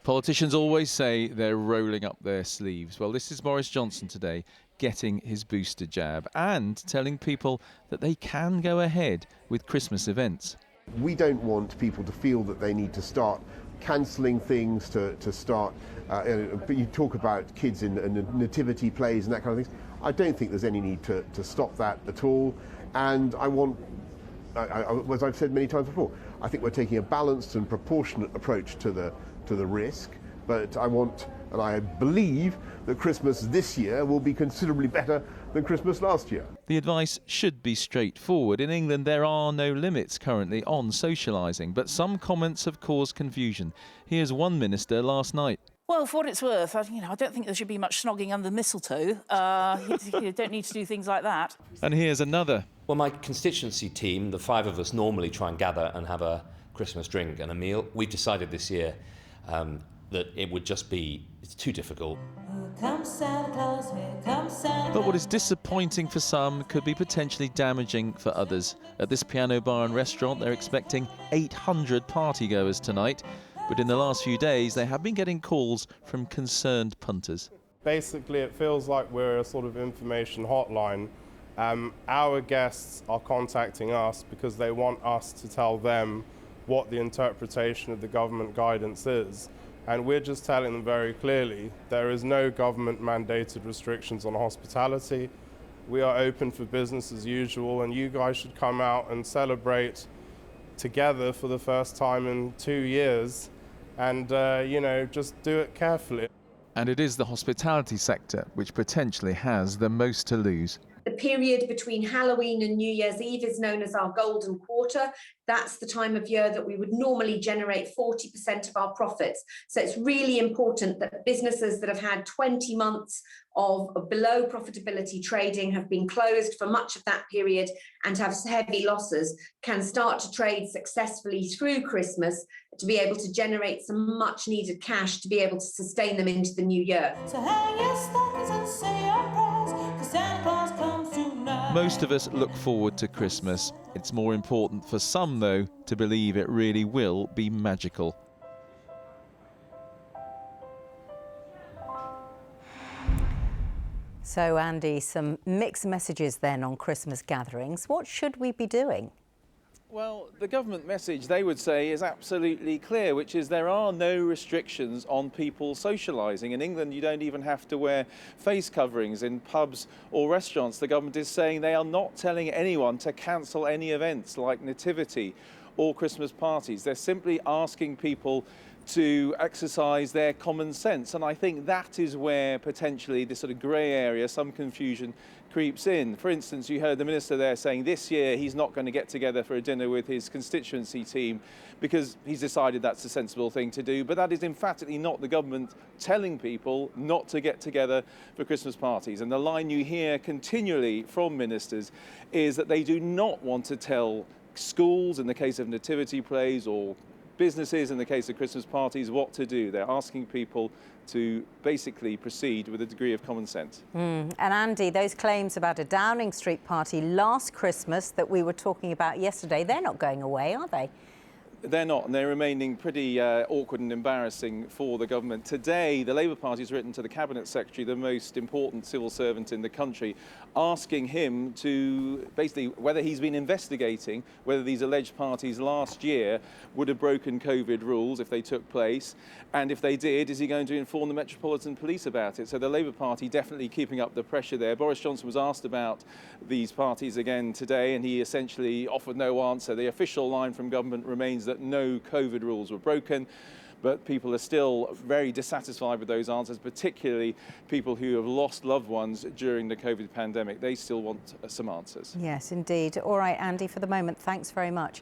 Politicians always say they're rolling up their sleeves. Well, this is Boris Johnson today getting his booster jab and telling people that they can go ahead with Christmas events. We don't want people to feel that they need to start cancelling things, to start, but you talk about kids in nativity plays and that kind of thing. I don't think there's any need to stop that at all. And as I've said many times before, I think we're taking a balanced and proportionate approach to the risk, but I believe that Christmas this year will be considerably better than Christmas last year. The advice should be straightforward. In England, there are no limits currently on socialising, but some comments have caused confusion. Here's one minister last night. Well, for what it's worth, I don't think there should be much snogging under the mistletoe. You don't need to do things like that. And here's another. Well, my constituency team, the 5 of us, normally try and gather and have a Christmas drink and a meal. We've decided this year that it would just be, it's too difficult. But what is disappointing for some could be potentially damaging for others. At this piano bar and restaurant, they're expecting 800 partygoers tonight. But in the last few days, they have been getting calls from concerned punters. Basically, it feels like we're a sort of information hotline. Our guests are contacting us because they want us to tell them what the interpretation of the government guidance is. And we're just telling them very clearly, there is no government-mandated restrictions on hospitality. We are open for business as usual, and you guys should come out and celebrate together for the first time in 2 years. And, just do it carefully. And it is the hospitality sector which potentially has the most to lose. The period between Halloween and New Year's Eve is known as our golden quarter. That's the time of year that we would normally generate 40% of our profits. So it's really important that businesses that have had 20 months of below profitability trading, have been closed for much of that period and have heavy losses, can start to trade successfully through Christmas to be able to generate some much needed cash to be able to sustain them into the new year. So hang your stockings and say your prayers, 'cause Santa Claus comes tonight. Most of us look forward to Christmas. It's more important for some, though, to believe it really will be magical. So, Andy, some mixed messages then on Christmas gatherings. What should we be doing? Well, the government message, they would say, is absolutely clear, which is there are no restrictions on people socialising. In England, you don't even have to wear face coverings in pubs or restaurants. The government is saying they are not telling anyone to cancel any events like nativity or Christmas parties. They're simply asking people to exercise their common sense. And I think that is where potentially this sort of grey area, some confusion creeps in. For instance, you heard the minister there saying this year he's not going to get together for a dinner with his constituency team because he's decided that's a sensible thing to do. But that is emphatically not the government telling people not to get together for Christmas parties. And the line you hear continually from ministers is that they do not want to tell schools, in the case of nativity plays, or businesses, in the case of Christmas parties, what to do. They're asking people to basically proceed with a degree of common sense. And Andy, those claims about a Downing Street party last Christmas that we were talking about yesterday, they're not going away, are they? They're not, and they're remaining pretty awkward and embarrassing for the government. Today, the Labour Party has written to the Cabinet Secretary, the most important civil servant in the country, asking him to basically whether he's been investigating whether these alleged parties last year would have broken COVID rules if they took place, and if they did, is he going to inform the Metropolitan Police about it? So the Labour Party definitely keeping up the pressure there. Boris Johnson was asked about these parties again today, and he essentially offered no answer. The official line from government remains that no COVID rules were broken, but people are still very dissatisfied with those answers, particularly people who have lost loved ones during the COVID pandemic. They still want some answers. Yes, indeed. All right, Andy, for the moment, thanks very much.